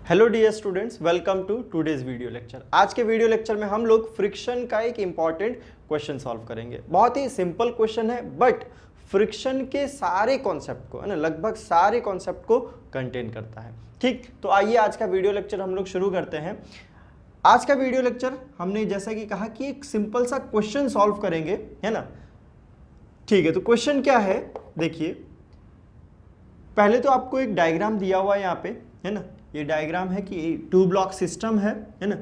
Hello dear students, welcome to today's video lecture. आज के video lecture में हम लोग फ्रिक्शन का एक इंपॉर्टेंट क्वेश्चन सॉल्व करेंगे। बहुत ही सिंपल क्वेश्चन है बट फ्रिक्शन के सारे कॉन्सेप्ट को, है ना, लगभग सारे कॉन्सेप्ट को कंटेन करता है। ठीक, तो आइए आज का वीडियो लेक्चर हम लोग शुरू करते हैं। आज का वीडियो लेक्चर हमने जैसा कि कहा कि एक सिंपल सा क्वेश्चन सॉल्व करेंगे, है ना। ठीक है, तो क्वेश्चन क्या है देखिए। पहले तो आपको एक डायग्राम दिया हुआ है यहाँ पे, है ना। ये डायग्राम है कि 2 ब्लॉक सिस्टम है ना।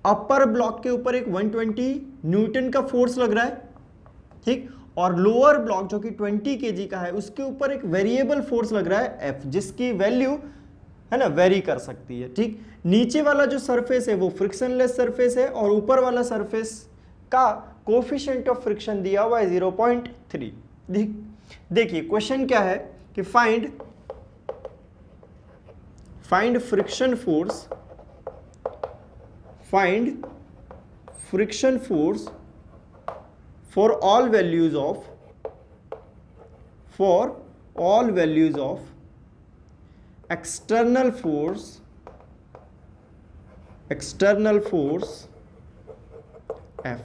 अपर ब्लॉक के ऊपर एक 120 न्यूटन का फोर्स लग रहा है, ठीक। और लोअर ब्लॉक जो कि 20 kg का है उसके ऊपर एक वेरिएबल फोर्स लग रहा है F, जिसकी वैल्यू, है ना, वेरी कर सकती है, ठीक। नीचे वाला जो सरफेस है वो फ्रिक्शनलेस सरफेस है और ऊपर वाला सरफेस का कोफिशिएंट ऑफ फ्रिक्शन दिया हुआ है 0.3। देखिए क्वेश्चन क्या है कि find friction force for all values of external force F,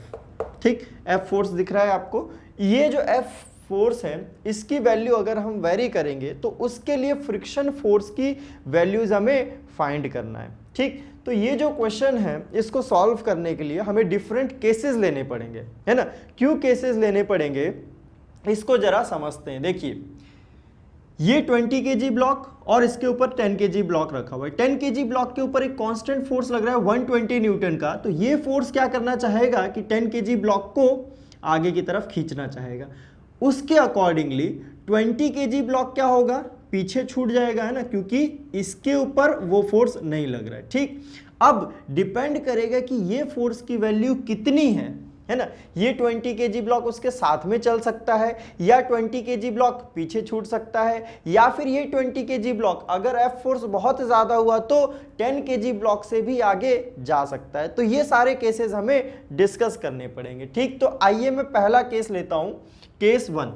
ठीक। F फोर्स दिख रहा है आपको। ये जो F फोर्स है इसकी वैल्यू अगर हम वेरी करेंगे तो उसके लिए फ्रिक्शन फोर्स की वैल्यूज हमें फाइंड करना है, ठीक। तो ये जो क्वेश्चन है इसको सॉल्व करने के लिए हमें डिफरेंट केसेस लेने पड़ेंगे, है ना। क्यों केसेस लेने पड़ेंगे इसको जरा समझते हैं। देखिए ये 20 kg ब्लॉक और इसके ऊपर 10 kg ब्लॉक रखा हुआ है। 10 kg ब्लॉक के ऊपर एक कांस्टेंट फोर्स लग रहा है 120 न्यूटन का। तो ये फोर्स क्या करना चाहेगा कि 10 kg ब्लॉक को आगे की तरफ खींचना चाहेगा। उसके अकॉर्डिंगली 20 kg ब्लॉक क्या होगा, पीछे छूट जाएगा, है ना, क्योंकि इसके ऊपर वो फोर्स नहीं लग रहा है, ठीक। अब डिपेंड करेगा कि ये फोर्स की वैल्यू कितनी है ना। ये 20 kg ब्लॉक उसके साथ में चल सकता है या 20 kg ब्लॉक पीछे छूट सकता है, या फिर ये 20 kg ब्लॉक अगर F फोर्स बहुत ज्यादा हुआ तो 10 kg ब्लॉक से भी आगे जा सकता है। तो ये सारे केसेस हमें डिस्कस करने पड़ेंगे, ठीक। तो आइए मैं पहला केस लेता हूं, केस 1।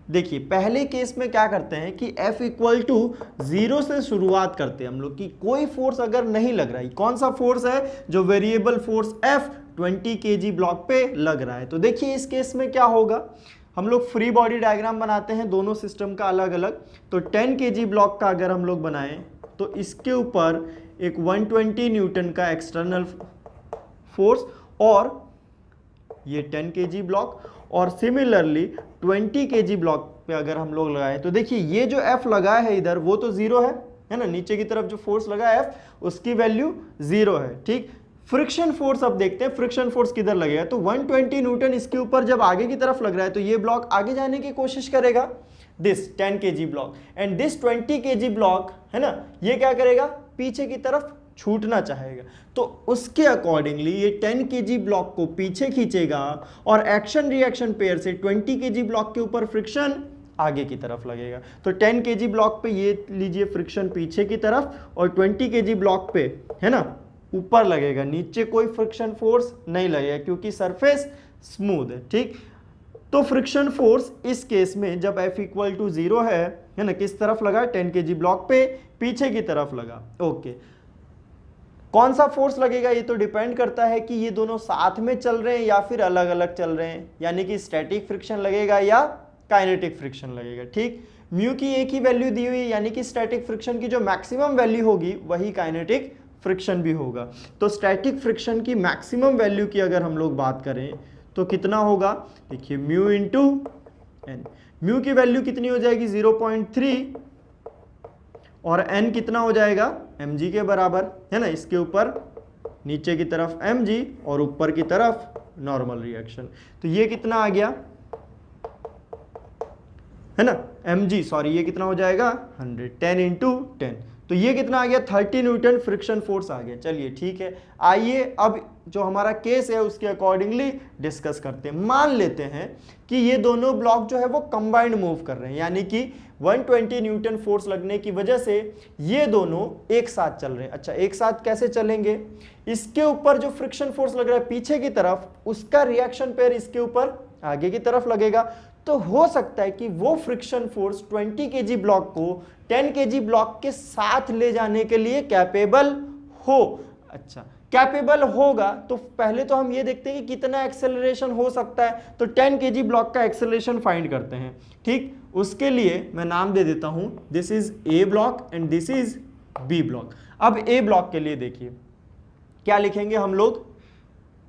देखिए पहले केस में क्या करते हैं कि F इक्वल टू 0 से शुरुआत करते हैं हम लोग कि कोई फोर्स अगर नहीं लग रहा है। कौन सा फोर्स है, जो variable force F 20 kg block पे लग रहा है। तो देखिए इस केस में क्या होगा, हम लोग फ्री बॉडी डायग्राम बनाते हैं दोनों सिस्टम का अलग अलग। तो 10 kg ब्लॉक का अगर हम लोग बनाएं तो इसके ऊपर एक 120 न्यूटन का एक्सटर्नल फोर्स और ये 10 kg ब्लॉक, और सिमिलरली 20 kg ब्लॉक पे अगर हम लोग लगाएं तो देखिए ये जो F लगा है इधर वो तो 0 है ना। नीचे की तरफ जो फोर्स लगा है F उसकी वैल्यू 0 है, ठीक। फ्रिक्शन फोर्स अब देखते हैं फ्रिक्शन फोर्स किधर लगेगा। तो 120 न्यूटन इसके ऊपर जब आगे की तरफ लग रहा है तो ये ब्लॉक आगे जाने की कोशिश करेगा, this 10 kg block, and this 20 kg block, है ना, ये क्या करेगा, पीछे की तरफ छूटना चाहेगा। तो उसके अकॉर्डिंगली ये 10 kg ब्लॉक को पीछे खींचेगा और एक्शन रिएक्शन पेयर से 20 kg ब्लॉक के ऊपर फ्रिक्शन आगे की तरफ लगेगा। तो 10 kg ब्लॉक पे ये लीजिए फ्रिक्शन पीछे की तरफ और 20 kg ब्लॉक पे, है ना, ऊपर लगेगा। नीचे कोई फ्रिक्शन फोर्स नहीं लगेगा क्योंकि सरफेस स्मूथ है, ठीक। तो फ्रिक्शन फोर्स इस केस में जब F इक्वल टू 0 है ना, किस तरफ लगा, 10 kg ब्लॉक पे पीछे की तरफ लगा, ओके। कौन सा फोर्स लगेगा ये तो डिपेंड करता है कि ये दोनों साथ में चल रहे हैं या फिर अलग अलग चल रहे हैं, यानी कि स्टैटिक फ्रिक्शन लगेगा या काइनेटिक फ्रिक्शन लगेगा, ठीक। म्यू की एक ही वैल्यू दी हुई है, यानी कि स्टैटिक फ्रिक्शन की जो मैक्सिमम वैल्यू होगी वही काइनेटिक फ्रिक्शन भी होगा। तो स्टैटिक फ्रिक्शन की मैक्सिमम वैल्यू की अगर हम लोग बात करें तो कितना होगा, देखिए म्यू इंटू एन। म्यू की वैल्यू कितनी हो जाएगी 0.3 और n कितना हो जाएगा mg के बराबर, है ना। इसके ऊपर नीचे की तरफ mg और ऊपर की तरफ नॉर्मल रिएक्शन। तो ये कितना आ गया, है ना, mg, सॉरी ये कितना हो जाएगा 100, 10 इंटू 10। तो ये कितना आ गया 30 न्यूटन फ्रिक्शन फोर्स आ गया। चलिए ठीक है, आइए अब जो हमारा केस है उसके अकॉर्डिंगली डिस्कस करते हैं। मान लेते हैं कि ये दोनों ब्लॉक जो है वो कंबाइंड मूव कर रहे हैं, यानी कि 120 न्यूटन फोर्स लगने की वजह से ये दोनों एक साथ चल रहे हैं। अच्छा, एक साथ कैसे चलेंगे, इसके ऊपर जो फ्रिक्शन फोर्स लग रहा है पीछे की तरफ, उसका रिएक्शन पेयर इसके ऊपर आगे की तरफ लगेगा। तो हो सकता है कि वो फ्रिक्शन फोर्स 20 kg ब्लॉक को 10 kg ब्लॉक के साथ ले जाने के लिए कैपेबल हो। अच्छा, कैपेबल होगा तो पहले तो हम ये देखते हैं कि कितना एक्सेलरेशन हो सकता है, तो 10 kg ब्लॉक का एक्सेलरेशन फाइंड करते हैं। ठीक, उसके लिए मैं नाम दे देता हूं, this is A block and this is B block. अब ए ब्लॉक के लिए देखिए क्या लिखेंगे हम लोग,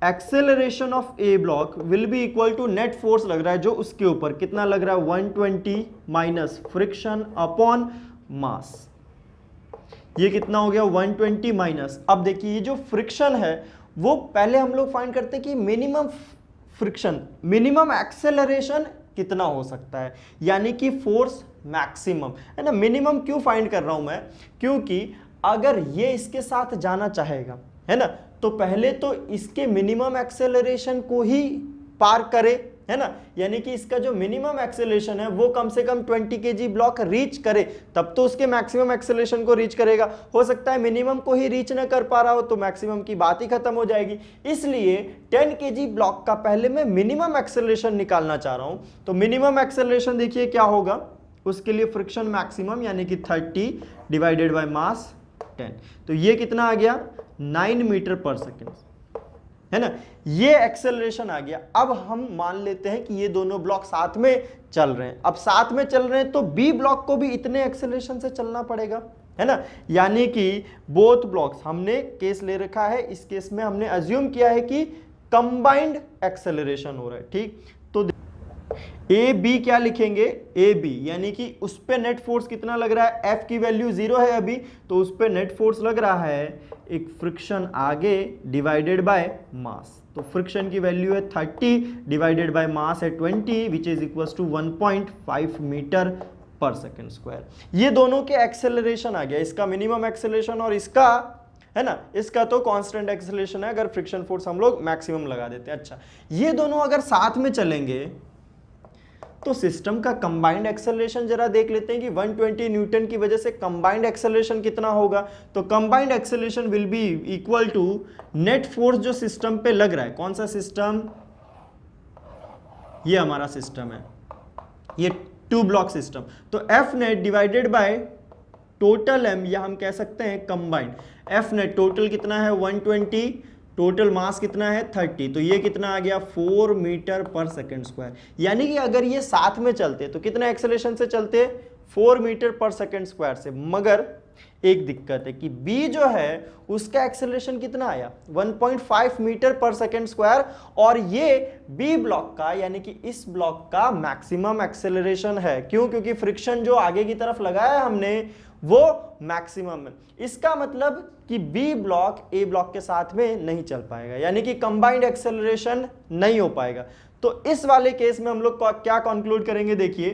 acceleration of A block will be equal to net force लग रहा है जो उसके ऊपर कितना लग रहा है 120 माइनस फ्रिक्शन अपॉन मास। ये कितना हो गया 120 माइनस, अब देखिए ये जो फ्रिक्शन है वो पहले हम लोग फाइंड करते हैं कि मिनिमम फ्रिक्शन, मिनिमम एक्सेलरेशन कितना हो सकता है, यानी कि फोर्स मैक्सिमम है ना। मिनिमम क्यों फाइंड कर रहा हूं मैं, क्योंकि अगर ये इसके साथ जाना चाहेगा है ना, तो पहले तो इसके मिनिमम एक्सेलरेशन को ही पार करे है ना, यानी कि इसका जो मिनिमम एक्सेलरेशन है वो कम से कम 20 kg ब्लॉक रीच करे, तब तो उसके मैक्सिमम एक्सेलरेशन को रीच करेगा। हो सकता है मिनिमम को ही रीच ना कर पा रहा हो तो मैक्सिमम की बात ही खत्म हो जाएगी। इसलिए 10 kg ब्लॉक का पहले मैं मिनिमम एक्सेलरेशन निकालना चाह रहा हूं, तो मिनिमम एक्सेलरेशन देखिए क्या होगा, उसके लिए फ्रिक्शन मैक्सिमम यानी कि 30 डिवाइडेड बाय मास 10, तो ये कितना आ गया 9 मीटर पर सेकेंड है ना, ये एक्सेलरेशन आ गया। अब हम मान लेते हैं कि ये दोनों ब्लॉक साथ में चल रहे हैं, अब साथ में चल रहे हैं तो बी ब्लॉक को भी इतने एक्सेलरेशन से चलना पड़ेगा है ना, यानी कि बोथ ब्लॉक्स, हमने केस ले रखा है, इस केस में हमने अज्यूम किया है कि कंबाइंड एक्सेलरेशन हो रहा है। ठीक, तो ए बी क्या लिखेंगे, ए बी यानी कि उस पे नेट फोर्स कितना लग रहा है, एफ की वैल्यू 0 है अभी, तो उस पे नेट फोर्स लग रहा है एक फ्रिक्शन आगे डिवाइडेड बाय मास, तो फ्रिक्शन की वैल्यू है 30 डिवाइडेड बाय मास है 20 which is equals to 1.5 metre per second square. ये दोनों के एक्सेलरेशन आ गया, इसका मिनिमम एक्सेलरेशन और इसका है ना, इसका तो कांस्टेंट एक्सेलरेशन है अगर फ्रिक्शन फोर्स हम लोग मैक्सिमम लगा देते हैं। अच्छा, ये दोनों अगर साथ में चलेंगे तो सिस्टम का कंबाइंड एक्सेलरेशन जरा देख लेते हैं कि 120 न्यूटन की वजह से कंबाइंड एक्सेलरेशन कितना होगा। तो combined acceleration will be equal to net force जो सिस्टम पे लग रहा है, कौन सा सिस्टम, ये हमारा सिस्टम है, ये 2 ब्लॉक सिस्टम, तो F net divided by total M, या हम कह सकते हैं कंबाइंड। एफ नेट टोटल कितना है 120, टोटल मास कितना है 30, तो ये कितना आ गया 4 मीटर पर सेकेंड स्क्वायर, यानी कि अगर ये साथ में चलते तो कितना एक्सेलरेशन से चलते 4 मीटर पर सेकेंड स्क्वायर से। मगर एक दिक्कत है कि बी जो है उसका एक्सेलरेशन कितना आया 1.5 मीटर पर सेकेंड स्क्वायर, और ये बी ब्लॉक का यानी कि इस ब्लॉक का मैक्सिमम एक्सेलरेशन है। क्यों, क्योंकि फ्रिक्शन जो आगे की तरफ लगाया हमने वो मैक्सिमम है। इसका मतलब कि बी ब्लॉक ए ब्लॉक के साथ में नहीं चल पाएगा, यानी कि कंबाइंड एक्सेलरेशन नहीं हो पाएगा। तो इस वाले केस में हम लोग क्या कंक्लूड करेंगे, देखिए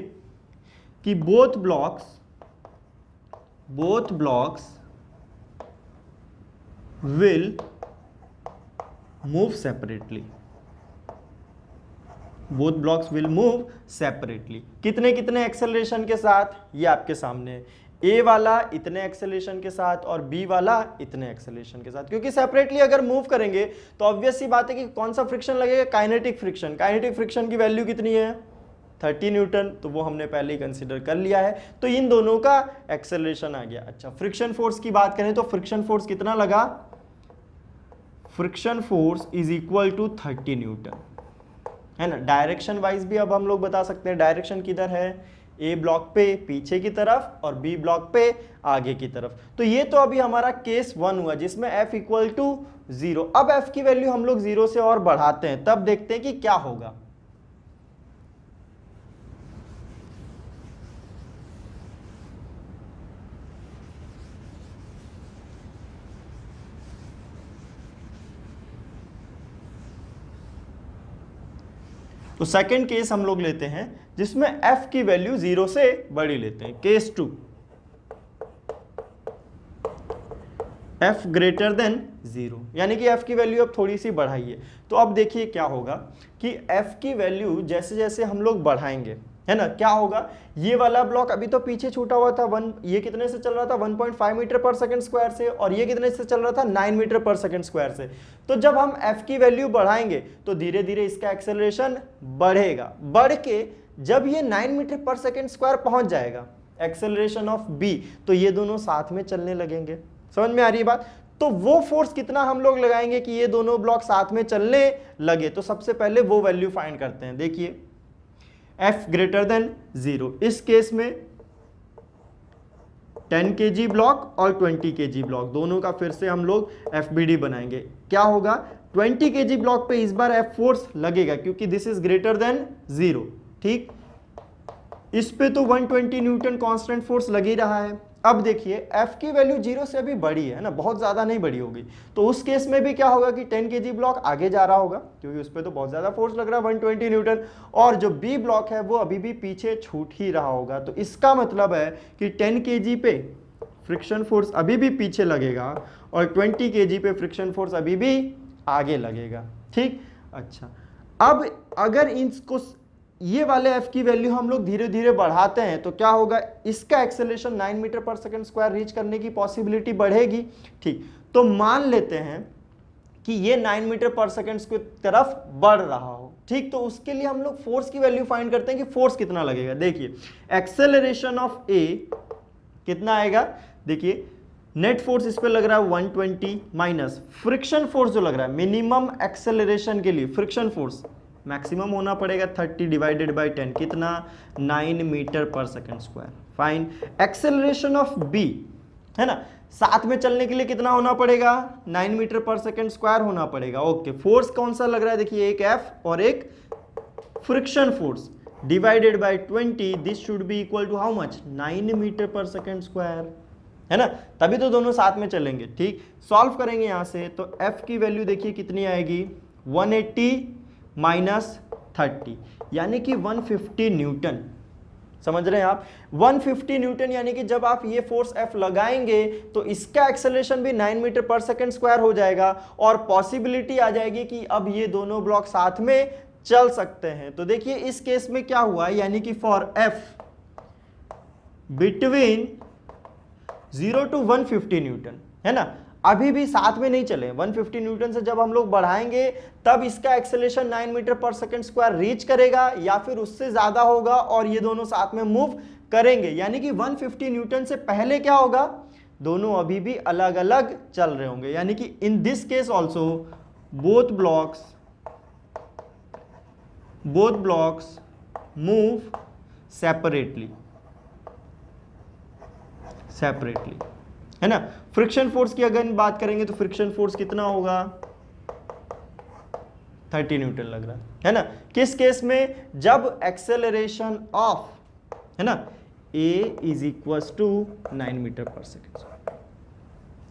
कि both blocks will move separately, both blocks will move separately. कितने कितने एक्सेलरेशन के साथ, ये आपके सामने है, ए वाला इतने एक्सेलरेशन के साथ और बी वाला इतने एक्सेलरेशन के साथ। क्योंकि सेपरेटली अगर मूव करेंगे तो ऑब्वियस सी बात है कि कौन सा फ्रिक्शन लगेगा, काइनेटिक फ्रिक्शन। काइनेटिक फ्रिक्शन की वैल्यू कितनी है 30 न्यूटन, तो वो हमने पहले ही कंसीडर कर लिया है, तो इन दोनों का एक्सेलरेशन आ गया। अच्छा, फ्रिक्शन फोर्स की बात करें तो फ्रिक्शन फोर्स कितना लगा, friction force is equal to 30 newton है ना। डायरेक्शन वाइज भी अब हम लोग बता सकते हैं, डायरेक्शन किधर है, ए ब्लॉक पे पीछे की तरफ और बी ब्लॉक पे आगे की तरफ। तो ये तो अभी हमारा केस 1 हुआ जिसमें f इक्वल टू 0। अब f की वैल्यू हम लोग 0 से और बढ़ाते हैं, तब देखते हैं कि क्या होगा। तो सेकंड केस हम लोग लेते हैं जिसमें f की वैल्यू 0 से बड़ी लेते हैं, केस 2, f ग्रेटर देन 0, यानी कि f की वैल्यू अब थोड़ी सी बढ़ाइए। तो अब देखिए क्या होगा कि f की वैल्यू जैसे जैसे हम लोग बढ़ाएंगे है ना, क्या होगा, ये वाला ब्लॉक अभी तो पीछे छूटा हुआ था, ये कितने से चल रहा था 1.5 मीटर पर सेकंड स्क्वायर से, और ये कितने से चल रहा था 9 मीटर पर सेकंड स्क्वायर से। तो जब हम f की वैल्यू बढ़ाएंगे तो धीरे धीरे इसका एक्सेलरेशन बढ़ेगा, बढ़ के जब ये 9 मीटर पर सेकेंड स्क्वायर पहुंच जाएगा एक्सेलरेशन ऑफ b, तो ये दोनों साथ में चलने लगेंगे। समझ में आ रही है बात? तो वो फोर्स कितना हम लोग लगाएंगे कि ये दोनों ब्लॉक साथ में चलने लगे? तो सबसे पहले वो वैल्यू फाइंड करते हैं। देखिए F ग्रेटर देन 0, इस केस में 10 kg ब्लॉक और 20 kg ब्लॉक दोनों का फिर से हम लोग FBD बनाएंगे। क्या होगा? 20 kg ब्लॉक पे इस बार F फोर्स लगेगा क्योंकि दिस इज ग्रेटर देन 0, ठीक। इस पे तो 120 न्यूटन कांस्टेंट फोर्स लग ही रहा है। अब देखिए F की वैल्यू 0 से अभी बड़ी है ना, बहुत ज़्यादा नहीं बड़ी होगी, तो उस केस में भी क्या होगा कि 10 kg ब्लॉक आगे जा रहा होगा क्योंकि उस पर तो बहुत ज़्यादा फोर्स लग रहा है 120 न्यूटन, और जो B ब्लॉक है वो अभी भी पीछे छूट ही रहा होगा। तो इसका मतलब है कि 10 kg पे फ्रिक्शन फोर्स अभी भी पीछे लगेगा और 20 kg पे फ्रिक्शन फोर्स अभी भी आगे लगेगा, ठीक। अच्छा, अब अगर इसको ये वाले F की वैल्यू हम लोग धीरे धीरे बढ़ाते हैं तो क्या होगा? इसका एक्सेलरेशन 9 मीटर पर सेकंड स्क्वायर रीच करने की पॉसिबिलिटी बढ़ेगी, ठीक। तो मान लेते हैं कि ये 9 मीटर पर सेकंड की तरफ बढ़ रहा हो, ठीक। तो उसके लिए हम लोग फोर्स की वैल्यू फाइंड करते हैं कि फोर्स कितना लगेगा। देखिए एक्सेलरेशन ऑफ A कितना आएगा? देखिए नेट फोर्स इस पे लग रहा है 120 माइनस फ्रिक्शन फोर्स जो लग रहा है, मिनिमम एक्सेलरेशन के लिए फ्रिक्शन फोर्स मैक्सिमम होना पड़ेगा 30 डिवाइडेड बाय 10, कितना? 9 मीटर पर second square. Fine. Acceleration of B है ना, साथ में चलने के लिए कितना होना पड़ेगा? 9 मीटर पर सेकंड स्क्वायर होना पड़ेगा। ओके, फोर्स कौन सा लग रहा है? देखिए एक F और एक friction force divided by 20, this should be equal to how much? 9 metre पर सेकंड स्क्वायर, है ना, तभी तो दोनों साथ में चलेंगे, ठीक। सॉल्व करेंगे यहां से तो F की वैल्यू देखिए कितनी आएगी? 180 माइनस 30 यानी कि 150 न्यूटन। समझ रहे हैं आप? 150 न्यूटन यानी कि जब आप ये फोर्स F लगाएंगे तो इसका एक्सेलरेशन भी 9 मीटर पर सेकंड स्क्वायर हो जाएगा और पॉसिबिलिटी आ जाएगी कि अब ये दोनों ब्लॉक साथ में चल सकते हैं। तो देखिए इस केस में क्या हुआ, यानी कि for F between 0 to 150 Newton, है ना, अभी भी साथ में नहीं चले। 150 न्यूटन से जब हम लोग बढ़ाएंगे तब इसका एक्सेलरेशन 9 मीटर पर सेकंड स्क्वायर रीच करेगा या फिर उससे ज्यादा होगा और ये दोनों साथ में मूव करेंगे। यानी कि 150 न्यूटन से पहले क्या होगा? दोनों अभी भी अलग अलग चल रहे होंगे। यानी कि in this case also both blocks move separately, है ना। फ्रिक्शन फोर्स की अगर बात करेंगे तो फ्रिक्शन फोर्स कितना होगा? 30 न्यूटन लग रहा है ना। किस केस में? जब एक्सेलरेशन ऑफ, है ना, A is equal to 9 metre per second.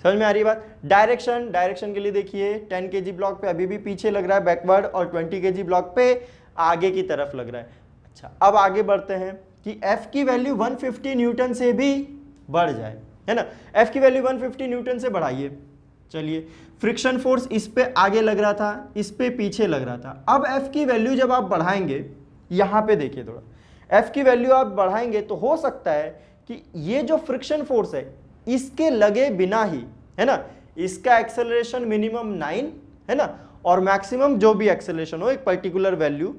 समझ में आ रही है बात? डायरेक्शन के लिए देखिए 10 kg ब्लॉक पे अभी भी पीछे लग रहा है बैकवर्ड और 20 kg ब्लॉक पे आगे की तरफ लग रहा है। अच्छा, अब आगे बढ़ते हैं कि F की वैल्यू 150 न्यूटन से भी बढ़ जाए, है ना। F की वैल्यू 150 न्यूटन से बढ़ाइए। चलिए, फ्रिक्शन फोर्स इस पे आगे लग रहा था, इस पे पीछे लग रहा था। अब F की वैल्यू जब आप बढ़ाएंगे, यहां पे देखिए थोड़ा, F की वैल्यू आप बढ़ाएंगे तो हो सकता है कि ये जो फ्रिक्शन फोर्स है इसके लगे बिना ही, है ना, इसका एक्सेलरेशन मिनिमम 9, है ना, और मैक्सिमम जो भी एक्सेलरेशन हो एक पर्टिकुलर वैल्यू,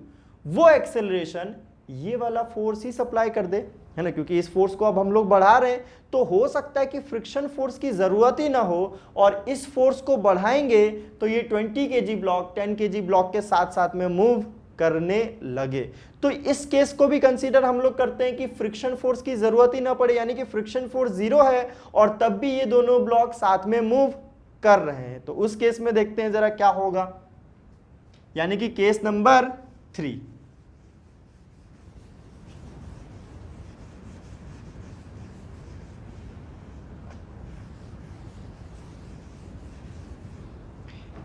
वो एक्सेलरेशन ये वाला फोर्स ही सप्लाई कर दे, है ना, क्योंकि इस फोर्स को अब हम लोग बढ़ा रहे हैं। तो हो सकता है कि फ्रिक्शन फोर्स की जरूरत ही ना हो और इस फोर्स को बढ़ाएंगे तो ये 20 kg ब्लॉक 10 kg ब्लॉक के साथ साथ में मूव करने लगे। तो इस केस को भी कंसीडर हम लोग करते हैं कि फ्रिक्शन फोर्स की जरूरत ही ना पड़े, यानी कि फ्रिक्शन फोर्स 0 है और तब भी ये दोनों ब्लॉक साथ में मूव कर रहे हैं। तो उस केस में देखते हैं जरा क्या होगा, यानी कि केस नंबर 3।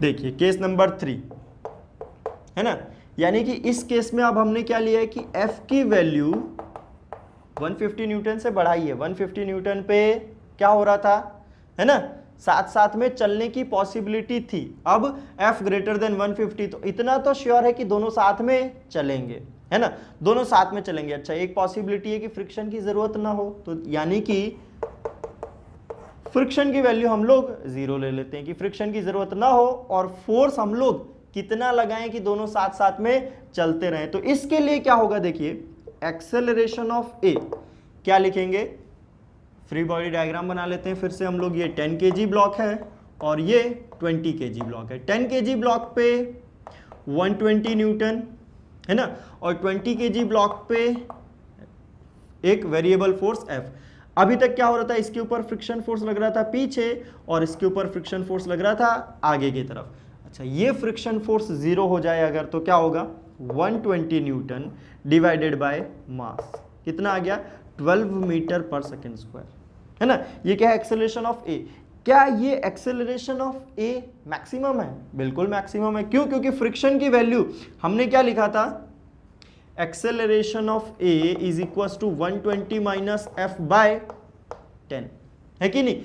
देखिए केस नंबर 3, है ना, यानी कि इस केस में अब हमने क्या लिया है कि F की वैल्यू 150 न्यूटन से बढ़ाई है। 150 न्यूटन पे क्या हो रहा था, है ना, साथ साथ में चलने की पॉसिबिलिटी थी। अब F ग्रेटर देन 150, तो इतना तो श्योर है कि दोनों साथ में चलेंगे, है ना, दोनों साथ में चलेंगे। अच्छा, एक पॉसिबिलिटी है कि फ्रिक्शन की जरूरत ना हो, तो यानी कि फ्रिक्शन की वैल्यू हम लोग 0 ले लेते हैं कि फ्रिक्शन की जरूरत ना हो और फोर्स हम लोग कितना लगाएं कि दोनों साथ साथ में चलते रहें। तो इसके लिए क्या होगा, देखिए एक्सेलरेशन ऑफ ए क्या लिखेंगे, फ्री बॉडी डायग्राम बना लेते हैं फिर से हम लोग। ये 10 kg ब्लॉक है और ये 20 kg ब्लॉक है। 10 kg ब्लॉक पे 120 न्यूटन है ना, और 20 kg ब्लॉक पे एक वेरिएबल फोर्स F। अभी तक क्या हो रहा था, इसके ऊपर फ्रिक्शन फोर्स लग रहा था पीछे और इसके ऊपर फ्रिक्शन फोर्स लग रहा था आगे की तरफ। अच्छा, ये फ्रिक्शन फोर्स जीरो हो जाए अगर, तो क्या होगा, 120 न्यूटन डिवाइडेड बाय मास, कितना आ गया, 12 मीटर पर सेकेंड स्क्वायर, है ना। ये क्या है, एक्सेलरेशन ऑफ ए। क्या ये एक्सेलरेशन ऑफ ए मैक्सिमम है? बिल्कुल मैक्सिमम है। क्यों? क्योंकि फ्रिक्शन की वैल्यू हमने क्या लिखा था, acceleration of A is equal to 120 minus F by 10, है कि नहीं।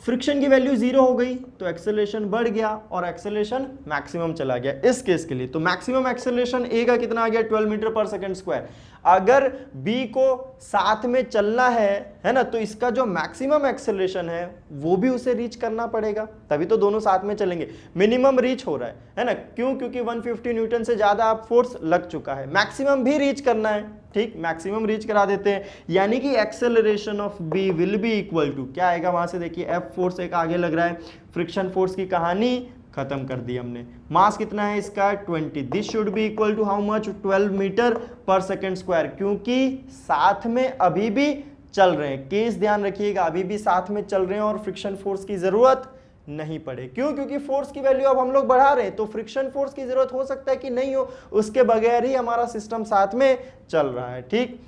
फ्रिक्शन की वैल्यू जीरो हो गई तो एक्सेलरेशन बढ़ गया और एक्सेलरेशन मैक्सिमम चला गया इस केस के लिए। तो मैक्सिमम एक्सेलरेशन ए का कितना आ गया, 12 मीटर पर सेकंड स्क्वायर। अगर बी को साथ में चलना है ना, तो इसका जो मैक्सिमम एक्सेलरेशन है वो भी उसे रीच करना पड़ेगा, तभी तो दोनों साथ में चलेंगे। मिनिमम रीच हो रहा है ना, क्यों? क्योंकि 150 न्यूटन से ज्यादा आप फोर्स लग चुका है, मैक्सिमम भी रीच करना है, ठीक, मैक्सिमम रीच करा देते हैं। यानी कि acceleration of B will be equal to क्या आएगा, वहां से देखिए एफ फोर्स एक आगे लग रहा है, फ्रिक्शन फोर्स की कहानी खत्म कर दी हमने। मास कितना है इसका, 20। This should be equal to how much, 12 metre per second square, क्योंकि साथ में अभी भी चल रहे हैं। केस ध्यान रखिएगा, अभी भी साथ में चल रहे हैं और फ्रिक्शन फोर्स की जरूरत नहीं पड़े। क्यों? क्योंकि फोर्स की वैल्यू अब हम लोग बढ़ा रहे हैं, तो फ्रिक्शन फोर्स की जरूरत हो सकता है कि नहीं हो, उसके बगैर ही हमारा सिस्टम साथ में चल रहा है, ठीक।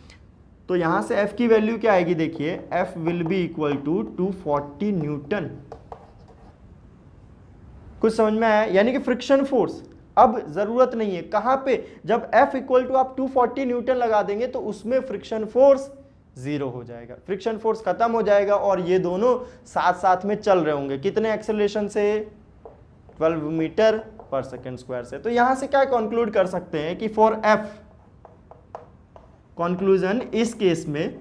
तो यहां से F की वैल्यू क्या आएगी, देखिए F will be equal to 240 newton. कुछ समझ में आया? यानी कि फ्रिक्शन फोर्स अब जरूरत नहीं है, कहां पे, जब F इक्वल टू आप 240 न्यूटन लगा देंगे तो उसमें फ्रिक्शन फोर्स जीरो हो जाएगा, फ्रिक्शन फोर्स खत्म हो जाएगा और ये दोनों साथ साथ में चल रहे होंगे। कितने एक्सेलरेशन से, 12 मीटर पर सेकेंड स्क्वायर से। तो यहां से क्या कंक्लूड कर सकते हैं कि फॉर F, कंक्लूजन इस केस में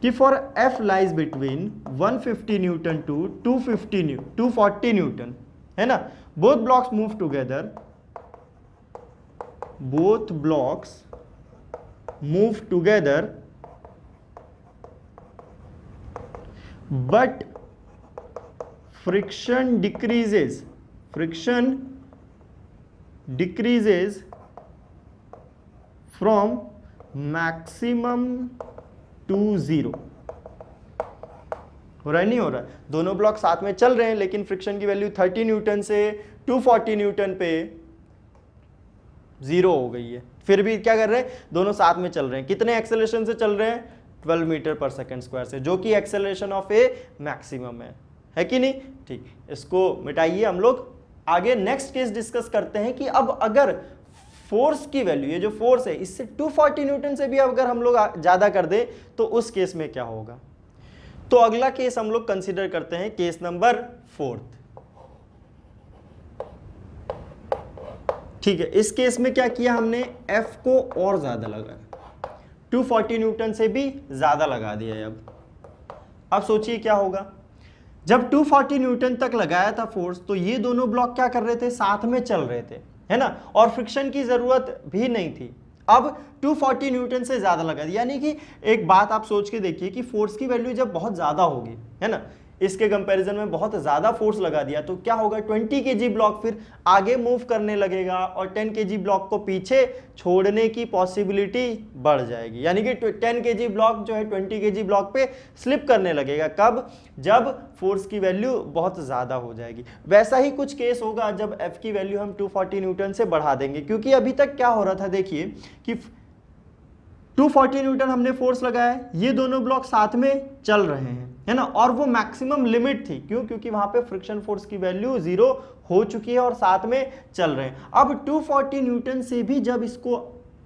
कि for F lies between 150 newton to 240 newton, है ना। Both blocks move together, both blocks move together but friction decreases from maximum to 0। हो रहा है, नहीं हो रहा है? दोनों ब्लॉक साथ में चल रहे हैं लेकिन फ्रिक्शन की वैल्यू 30 न्यूटन से 240 न्यूटन पे जीरो हो गई है। फिर भी क्या कर रहे हैं, दोनों साथ में चल रहे हैं। कितने एक्सेलरेशन से चल रहे हैं, 12 मीटर पर सेकेंड स्क्वायर से, जो कि एक्सेलरेशन ऑफ ए मैक्सिमम है कि नहीं, ठीक। इसको मिटाइए, हम लोग आगे नेक्स्ट केस डिस्कस करते हैं कि अब अगर फोर्स की वैल्यू, ये जो फोर्स है इससे 240 न्यूटन से भी अगर हम लोग ज्यादा कर दें तो उस केस में क्या होगा। तो अगला केस हम लोग कंसीडर करते हैं, केस नंबर 4। ठीक है, इस केस में क्या किया हमने, F को और ज्यादा लगाया, 240 न्यूटन से भी ज्यादा लगा दिया है। अब सोचिए क्या होगा, जब 240 न्यूटन तक लगाया था फोर्स तो ये दोनों ब्लॉक क्या कर रहे थे, साथ में चल रहे थे, है ना, और फ्रिक्शन की जरूरत भी नहीं थी। अब 240 न्यूटन से ज्यादा लगा दिया, यानी कि एक बात आप सोच के देखिए कि फोर्स की वैल्यू जब बहुत ज्यादा होगी, है ना, इसके कंपैरिजन में बहुत ज्यादा फोर्स लगा दिया तो क्या होगा, 20 kg ब्लॉक फिर आगे मूव करने लगेगा और 10 kg ब्लॉक को पीछे छोड़ने की पॉसिबिलिटी बढ़ जाएगी। यानी कि 10 kg ब्लॉक जो है 20 kg ब्लॉक पे स्लिप करने लगेगा। कब, जब फोर्स की वैल्यू बहुत ज्यादा हो जाएगी। वैसा ही कुछ केस होगा जब F की वैल्यू हम 240 न्यूटन से बढ़ा देंगे, क्योंकि अभी तक क्या हो रहा था, देखिए कि 240 न्यूटन हमने फोर्स लगाया, ये दोनों ब्लॉक साथ में चल रहे हैं, है ना, और वो मैक्सिमम लिमिट थी। क्यों? क्योंकि वहां पे फ्रिक्शन फोर्स की वैल्यू 0 हो चुकी है और साथ में चल रहे हैं। अब 240 न्यूटन से भी जब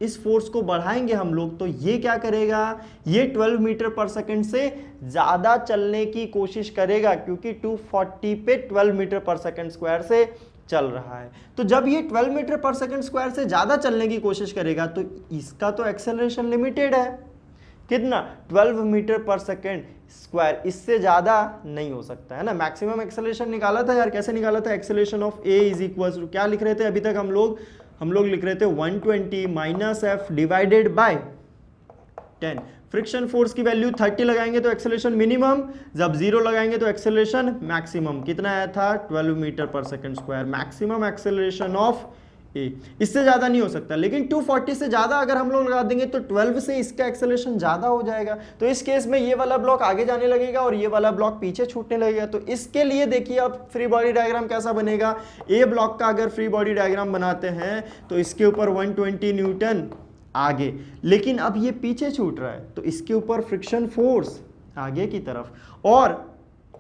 इस फोर्स को बढ़ाएंगे हम लोग तो ये क्या करेगा, ये 12 मीटर पर सेकंड से ज्यादा चलने की कोशिश करेगा, क्योंकि 240 पे 12 मीटर पर सेकंड स्क्वायर से चल रहा है। तो जब ये 12 मीटर पर सेकंड स्क्वायर से ज्यादा चलने की कोशिश करेगा तो इसका तो एक्सेलरेशन लिमिटेड है, कितना, 12 मीटर पर सेकंड स्क्वायर, इससे ज्यादा नहीं हो सकता, है ना। मैक्सिमम एक्सेलरेशन निकाला था यार, कैसे निकाला था, acceleration of A is equal to क्या लिख रहे थे अभी तक हम लोग, हम लोग लिख रहे थे 120 minus F divided by 10। Friction force की वैल्यू 30 लगाएंगे तो एक्सेलरेशन मिनिमम, जब 0 लगाएंगे तो एक्सेलरेशन मैक्सिमम। कितना आया था? 12 मीटर पर second square, maximum acceleration of a. इससे ज़्यादा नहीं हो सकता, लेकिन 240 से ज़्यादा अगर हम लोग लगा देंगे तो 12 से इसका एक्सेलरेशन ज़्यादा हो जाएगा। तो इस केस में ये वाला ब्लॉक आगे जाने लगेगा और ये वाला ब्लॉक पीछे छूटने लगेगा। तो इसके लिए देखिए अब फ्री बॉडी डायग्राम कैसा बनेगा। ए ब्लॉक का अगर फ्री बॉडी डायग्राम बनाते हैं तो इसके ऊपर 120 न्यूटन आगे, लेकिन अब ये पीछे छूट रहा है तो इसके ऊपर फ्रिक्शन फोर्स आगे की तरफ। और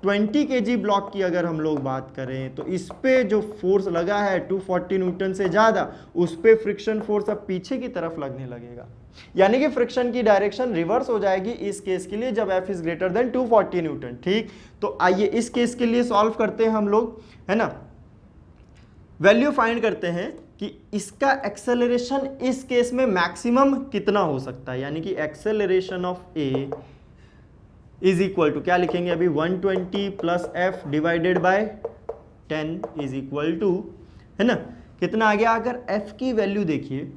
20 kg ब्लॉक की अगर हम लोग बात करें तो इस पे जो फोर्स लगा है 240 न्यूटन से ज़्यादा, उस पे फ्रिक्शन फोर्स अब पीछे की तरफ लगने लगेगा, यानी कि फ्रिक्शन की डायरेक्शन रिवर्स हो जाएगी इस केस के लिए जब F is greater than 240 Newton. ठीक, तो आइए इस केस के लिए सॉल्व करते हैं हम लोग, है ना। वैल्यू फाइंड करते हैं कि इसका एक्सेलरेशन इस केस में मैक्सिमम कितना हो सकता है, यानी कि acceleration of A is equal to क्या लिखेंगे अभी 120 plus F divided by 10 is equal to, है ना, कितना आ गया। अगर एफ की वैल्यू देखिए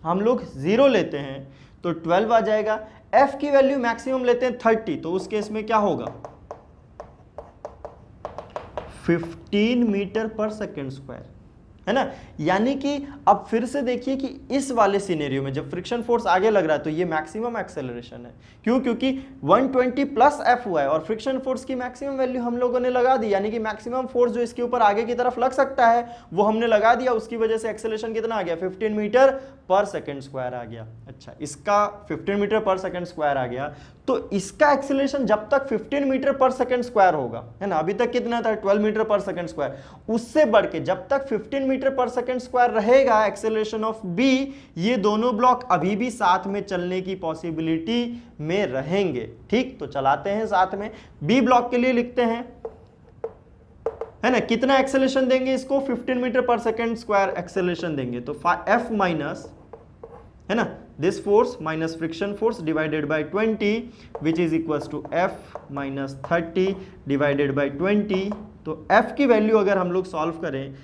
हम लोग 0 लेते हैं तो 12 आ जाएगा, एफ की वैल्यू मैक्सिमम लेते हैं 30 तो उस केस में क्या होगा 15 मीटर पर सेकेंड स्क्वायर, है ना। यानी कि अब फिर से देखिए कि इस वाले सिनेरियो में जब फ्रिक्शन फोर्स आगे लग रहा है तो ये मैक्सिमम एक्सेलरेशन है। क्यों? क्योंकि 120 प्लस एफ हुआ है और फ्रिक्शन फोर्स की मैक्सिमम वैल्यू हम लोगों ने लगा दी, यानी कि मैक्सिमम फोर्स जो इसके ऊपर आगे की तरफ लग सकता है वो हमने लगा दिया। उसकी वजह से एक्सेलरेशन कितना आ गया 15 मीटर पर सेकेंड स्क्वायर आ गया। अच्छा, इसका 15 मीटर पर सेकेंड स्क्वायर आ गया तो इसका एक्सेलरेशन जब तक 15 मीटर पर सेकेंड स्क्वायर होगा, है ना, अभी तक कितना था 12 मीटर पर सेकेंड स्क्वायर, उससे बढ़ के जब तक 15 मीटर पर सेकेंड स्क्वायर रहेगा एक्सेलरेशन ऑफ बी, ये दोनों ब्लॉक अभी भी साथ में चलने की पॉसिबिलिटी में रहेंगे। ठीक, तो चलाते हैं साथ में। बी ब्लॉक के लिए लिखते हैं, है ना, कितना एक्सेलरेशन देंगे इसको 15 metre per second square acceleration देंगे तो एफ माइनस, है ना, this force minus friction force divided by 20 which is equals to f minus 30 divided by 20। तो f की वैल्यू अगर हम लोग सॉल्व करें,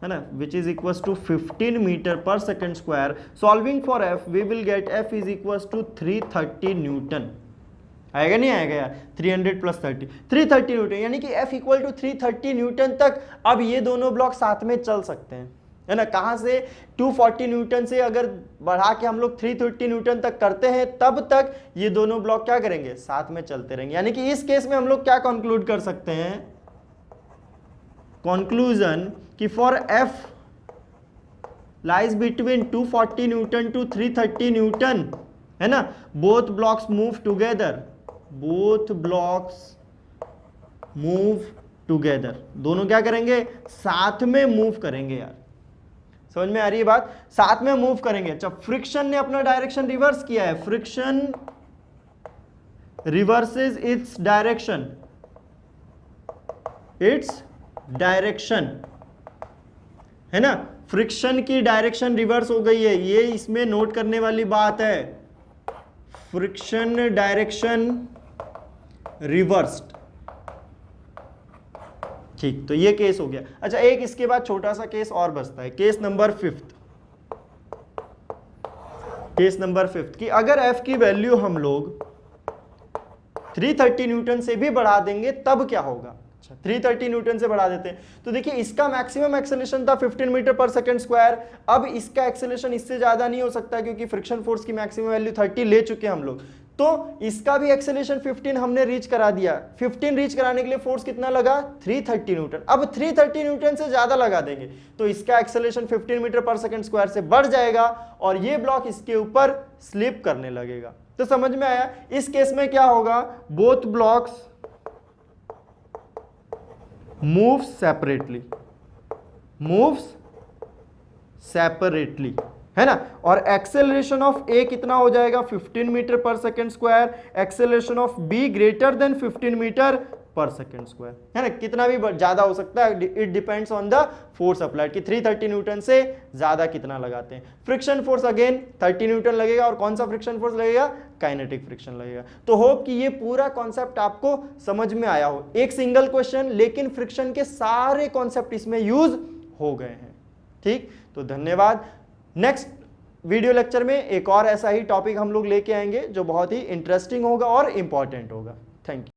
है ना, which is equals to 15 metre per second square, solving for f we will get f is equals to 330 Newton. आएगा नहीं आएगा यार, 300 प्लस 30 330 न्यूटन, यानी कि f इक्वल टू 330 न्यूटन तक अब ये दोनों ब्लॉक साथ में चल सकते हैं, है ना। कहां से 240 न्यूटन से अगर बढ़ा के हम लोग 330 न्यूटन तक करते हैं तब तक ये दोनों ब्लॉक क्या करेंगे साथ में चलते रहेंगे। यानी कि इस केस में हम लोग क्या कंक्लूड कर सकते हैं, कंक्लूजन कि for F lies between 240 newton to 330 newton, है ना, both blocks move together, both blocks move together, दोनों क्या करेंगे साथ में मूव करेंगे। यार समझ में आ रही है बात, साथ में मूव करेंगे। अच्छा, फ्रिक्शन ने अपना डायरेक्शन रिवर्स किया है, friction reverses its direction, its direction, है ना, फ्रिक्शन की डायरेक्शन रिवर्स हो गई है, ये इसमें नोट करने वाली बात है, फ्रिक्शन डायरेक्शन रिवर्स्ड। ठीक, तो ये केस हो गया। अच्छा, एक इसके बाद छोटा सा केस और बचता है, केस नंबर 5। केस नंबर 5 कि अगर f की वैल्यू हम लोग 330 न्यूटन से भी बढ़ा देंगे तब क्या होगा। अच्छा, 330 न्यूटन से बढ़ा देते हैं तो देखिए इसका मैक्सिमम एक्सेलरेशन था 15 मीटर पर सेकंड स्क्वायर, अब इसका एक्सेलरेशन इससे ज्यादा नहीं हो सकता क्योंकि फ्रिक्शन फोर्स की मैक्सिमम वैल्यू 30 ले चुके हैं हम लोग, तो इसका भी एक्सेलरेशन 15 हमने रीच करा दिया। 15 रीच कराने के लिए फोर्स कितना लगा 330 न्यूटन, अब 330 न्यूटन से ज्यादा लगा देंगे तो इसका एक्सेलरेशन 15 मीटर पर सेकंड स्क्वायर से बढ़ जाएगा और ये ब्लॉक इसके ऊपर स्लिप करने लगेगा। तो समझ में आया, इस केस में क्या होगा, both blocks move separately, moves separately, है ना, और एक्सेलरेशन ऑफ ए कितना हो जाएगा 15 मीटर पर second square, acceleration of be greater than 15 metre पर सेकंड स्क्वायर, है ना, कितना भी ज्यादा हो सकता है, it depends on the force applied कि 330 न्यूटन से ज्यादा कितना लगाते हैं। फ्रिक्शन फोर्स अगेन 30 न्यूटन लगेगा और कौन सा फ्रिक्शन फोर्स लगेगा, काइनेटिक फ्रिक्शन लगेगा। तो होप कि ये पूरा कॉन्सेप्ट आपको समझ में आया हो, एक सिंगल क्वेश्चन लेकिन फ्रिक्शन के सारे कॉन्सेप्ट इसमें यूज हो गए हैं। ठीक, तो धन्यवाद। नेक्स्ट वीडियो लेक्चर में एक और ऐसा ही टॉपिक हम लोग लेके आएंगे जो बहुत ही इंटरेस्टिंग होगा और इंपॉर्टेंट होगा। Thank you.